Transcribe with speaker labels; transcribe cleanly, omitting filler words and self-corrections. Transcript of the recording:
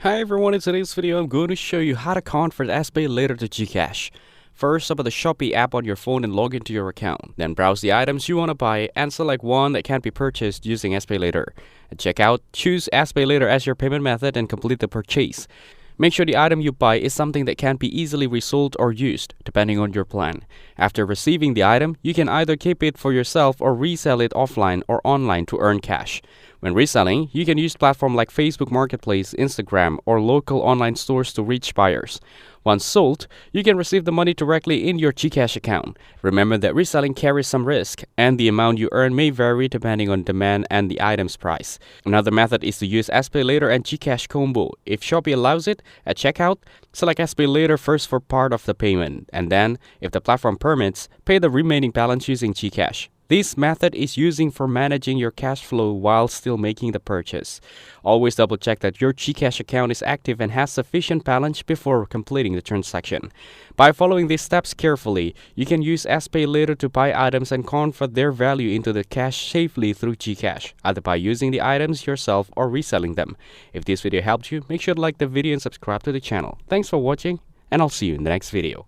Speaker 1: Hi everyone, in today's video I'm going to show you how to convert SPayLater to GCash. First, open the Shopee app on your phone and log into your account. Then browse the items you want to buy and select one that can be purchased using SPayLater. At checkout, choose SPayLater as your payment method and complete the purchase. Make sure the item you buy is something that can be easily resold or used, depending on your plan. After receiving the item, you can either keep it for yourself or resell it offline or online to earn cash. When reselling, you can use platforms like Facebook Marketplace, Instagram, or local online stores to reach buyers. Once sold, you can receive the money directly in your GCash account. Remember that reselling carries some risk, and the amount you earn may vary depending on demand and the item's price. Another method is to use SPayLater and GCash combo. If Shopee allows it, at checkout, select SPayLater first for part of the payment, and then, if the platform permits, pay the remaining balance using GCash. This method is using for managing your cash flow while still making the purchase. Always double check that your GCash account is active and has sufficient balance before completing the transaction. By following these steps carefully, you can use SPayLater to buy items and convert their value into the cash safely through GCash, either by using the items yourself or reselling them. If this video helped you, make sure to like the video and subscribe to the channel. Thanks for watching, and I'll see you in the next video.